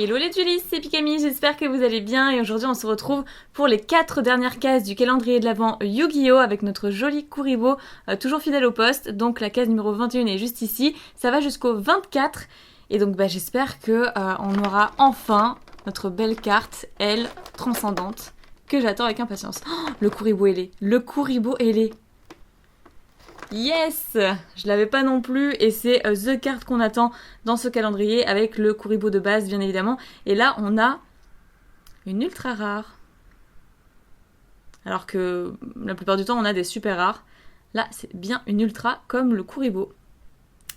Hello les Julis, c'est Pikami, j'espère que vous allez bien et aujourd'hui on se retrouve pour les 4 dernières cases du calendrier de l'Avent Yu-Gi-Oh! Avec notre joli Kuribo, toujours fidèle au poste. Donc la case numéro 21 est juste ici, ça va jusqu'au 24 et donc j'espère que on aura enfin notre belle carte, elle, transcendante, que j'attends avec impatience. Oh, le Kuribo ailé, le Kuribo ailé. Yes! Je l'avais pas non plus et c'est the carte qu'on attend dans ce calendrier avec le Kuribo de base bien évidemment. Et là on a une ultra rare. Alors que la plupart du temps on a des super rares. Là c'est bien une ultra comme le Kuribo.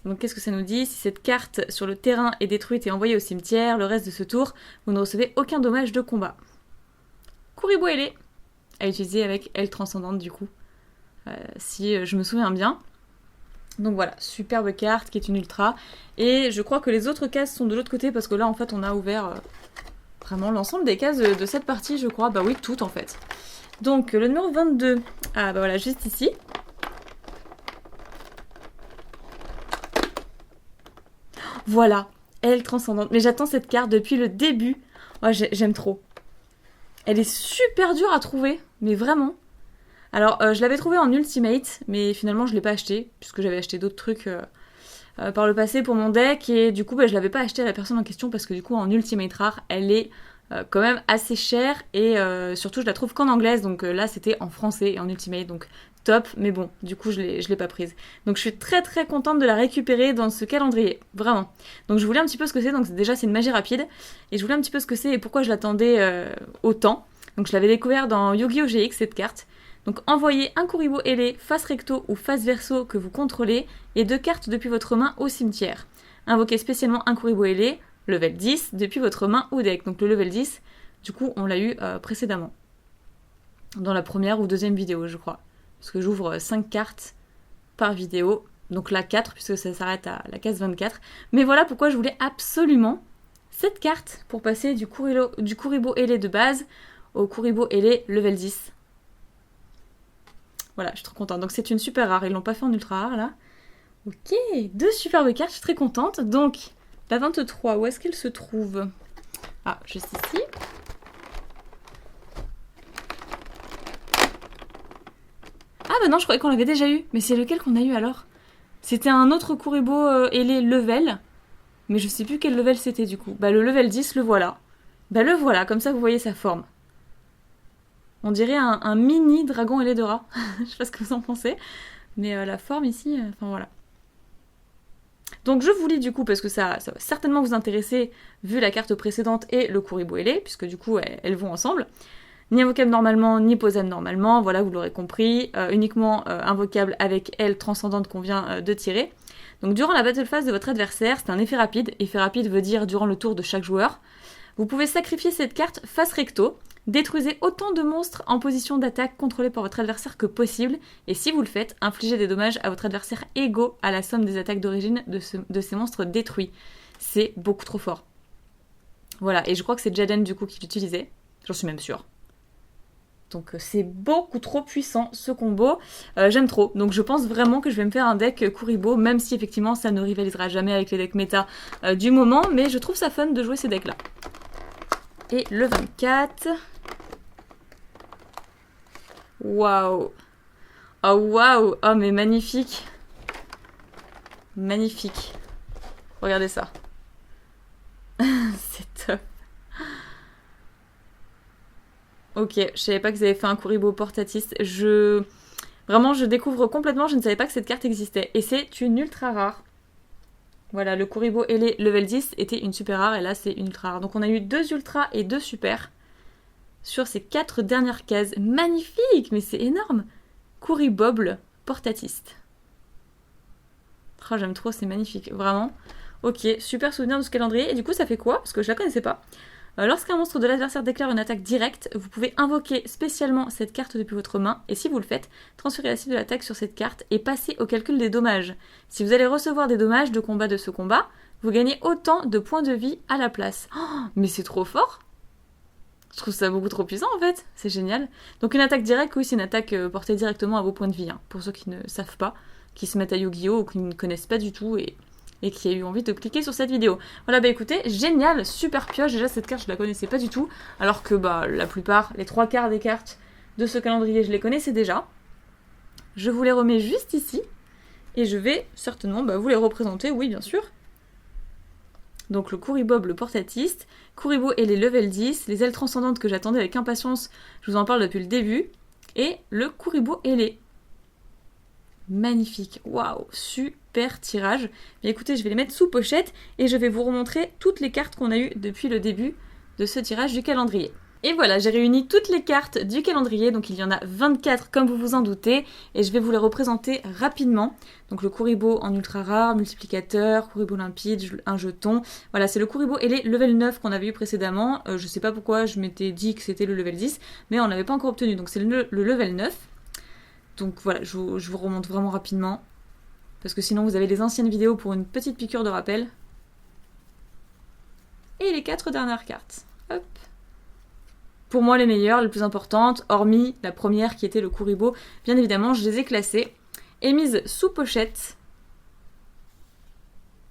Donc qu'est-ce que ça nous dit? Si cette carte sur le terrain est détruite et envoyée au cimetière, le reste de ce tour, vous ne recevez aucun dommage de combat. Kuribo ailé à utiliser avec aile transcendante du coup. Si je me souviens bien. Donc voilà, superbe carte qui est une ultra. Et je crois que les autres cases sont de l'autre côté parce que là en fait on a ouvert vraiment l'ensemble des cases de cette partie je crois. Bah oui, toutes en fait. Donc le numéro 22, ah bah voilà, juste ici. Voilà, elle transcendante. Mais j'attends cette carte depuis le début. Ouais, j'aime trop. Elle est super dure à trouver, mais vraiment. Alors, je l'avais trouvé en Ultimate, mais finalement je l'ai pas acheté, puisque j'avais acheté d'autres trucs par le passé pour mon deck, et du coup je l'avais pas acheté à la personne en question, parce que du coup en Ultimate rare, elle est quand même assez chère, et surtout je la trouve qu'en anglaise, donc là c'était en français et en Ultimate, donc top, mais bon, du coup je l'ai pas prise. Donc je suis très très contente de la récupérer dans ce calendrier, vraiment. Donc je voulais un petit peu ce que c'est, donc déjà c'est une magie rapide, et je voulais un petit peu ce que c'est et pourquoi je l'attendais autant. Donc je l'avais découvert dans Yu-Gi-Oh! GX cette carte. Donc envoyez un Kuribo ailé face recto ou face verso que vous contrôlez et 2 cartes depuis votre main au cimetière. Invoquez spécialement un Kuribo ailé, level 10, depuis votre main ou deck. Donc le level 10, du coup on l'a eu précédemment. Dans la première ou deuxième vidéo je crois. Parce que j'ouvre 5 cartes par vidéo. Donc là 4 puisque ça s'arrête à la case 24. Mais voilà pourquoi je voulais absolument cette carte pour passer du Kuribo ailé de base au Kuribo ailé level 10. Voilà, je suis trop contente. Donc c'est une super rare, ils l'ont pas fait en ultra rare là. Ok, 2 superbes cartes, je suis très contente. Donc, la 23, où est-ce qu'elle se trouve? Ah, juste ici. Ah bah non, je croyais qu'on l'avait déjà eu. Mais c'est lequel qu'on a eu alors? C'était un autre Kuribo ailé level. Mais je sais plus quel level c'était du coup. Bah le level 10, le voilà. Bah le voilà, comme ça vous voyez sa forme. On dirait un mini dragon ailé de rat. Je sais pas ce que vous en pensez. Mais la forme ici, enfin voilà. Donc je vous lis du coup, parce que ça va certainement vous intéresser, vu la carte précédente et le Kuribo ailé, puisque du coup elles vont ensemble. Ni invocable normalement, ni posable normalement, voilà, vous l'aurez compris. Uniquement invocable avec aile transcendante qu'on vient de tirer. Donc durant la battle phase de votre adversaire, c'est un effet rapide. Effet rapide veut dire durant le tour de chaque joueur. Vous pouvez sacrifier cette carte face recto. Détruisez autant de monstres en position d'attaque contrôlés par votre adversaire que possible, et si vous le faites, infligez des dommages à votre adversaire égaux à la somme des attaques d'origine de ces monstres détruits. C'est beaucoup trop fort. Voilà, et je crois que c'est Jaden du coup qui l'utilisait, j'en suis même sûre. Donc c'est beaucoup trop puissant ce combo, j'aime trop. Donc je pense vraiment que je vais me faire un deck Kuribo, même si effectivement ça ne rivalisera jamais avec les decks méta du moment, mais je trouve ça fun de jouer ces decks là. Et le 24... Waouh! Oh waouh! Oh mais magnifique! Magnifique! Regardez ça! C'est top! Ok, je savais pas que vous avez fait un Kuribo portatiste. Vraiment, je découvre complètement, je ne savais pas que cette carte existait. Et c'est une ultra rare. Voilà, le Kuribo ailé level 10 était une super rare et là c'est une ultra rare. Donc on a eu 2 ultras et 2 super sur ces 4 dernières cases. Magnifique, mais c'est énorme. Kuriboble portatiste. Oh, j'aime trop, c'est magnifique, vraiment. Ok, super souvenir de ce calendrier. Et du coup, ça fait quoi? Parce que je la connaissais pas. Lorsqu'un monstre de l'adversaire déclare une attaque directe, vous pouvez invoquer spécialement cette carte depuis votre main, et si vous le faites, transférez la cible de l'attaque sur cette carte et passez au calcul des dommages. Si vous allez recevoir des dommages de combat de ce combat, vous gagnez autant de points de vie à la place. Oh, mais c'est trop fort! Je trouve ça beaucoup trop puissant en fait, c'est génial. Donc une attaque directe, oui, c'est une attaque portée directement à vos points de vie, hein, pour ceux qui ne savent pas, qui se mettent à Yu-Gi-Oh! Ou qui ne connaissent pas du tout, et et qui a eu envie de cliquer sur cette vidéo. Voilà, bah écoutez, génial, super pioche. Déjà cette carte je la connaissais pas du tout, alors que bah la plupart, les 3/4 des cartes de ce calendrier je les connaissais déjà. Je vous les remets juste ici, et je vais certainement vous les représenter, oui bien sûr. Donc le Kuribob, le portatiste, Kuribo et les level 10, les ailes transcendantes que j'attendais avec impatience, je vous en parle depuis le début, et le Kuribo ailé. Magnifique, waouh, super tirage. Bien écoutez, je vais les mettre sous pochette et je vais vous remontrer toutes les cartes qu'on a eues depuis le début de ce tirage du calendrier. Et voilà, j'ai réuni toutes les cartes du calendrier, donc il y en a 24 comme vous vous en doutez, et je vais vous les représenter rapidement. Donc le Kuribo en ultra rare, multiplicateur, Kuribo limpide, un jeton. Voilà, c'est le Kuribo ailé level 9 qu'on avait eu précédemment. Je sais pas pourquoi je m'étais dit que c'était le level 10, mais on l'avait pas encore obtenu, donc c'est le level 9. Donc voilà, je vous remonte vraiment rapidement, parce que sinon vous avez les anciennes vidéos pour une petite piqûre de rappel. Et les 4 dernières cartes. Hop. Pour moi les meilleures, les plus importantes, hormis la première qui était le Kuribo. Bien évidemment, je les ai classées et mises sous pochette.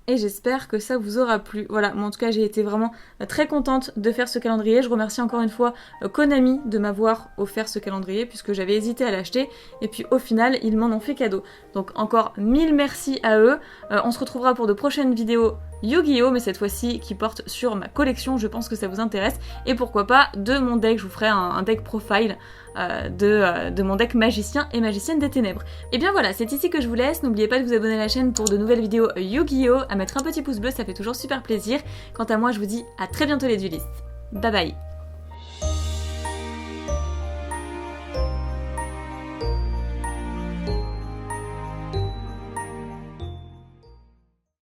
Et j'espère que ça vous aura plu. Voilà, moi en tout cas j'ai été vraiment très contente de faire ce calendrier. Je remercie encore une fois Konami de m'avoir offert ce calendrier puisque j'avais hésité à l'acheter. Et puis au final, ils m'en ont fait cadeau. Donc encore 1000 merci à eux. On se retrouvera pour de prochaines vidéos Yu-Gi-Oh! Mais cette fois-ci qui porte sur ma collection. Je pense que ça vous intéresse. Et pourquoi pas de mon deck. Je vous ferai un deck profile de mon deck magicien et magicienne des ténèbres. Et bien voilà, c'est ici que je vous laisse. N'oubliez pas de vous abonner à la chaîne pour de nouvelles vidéos Yu-Gi-Oh! À mettre un petit pouce bleu, ça fait toujours super plaisir. Quant à moi, je vous dis à très bientôt les duelistes. Bye bye.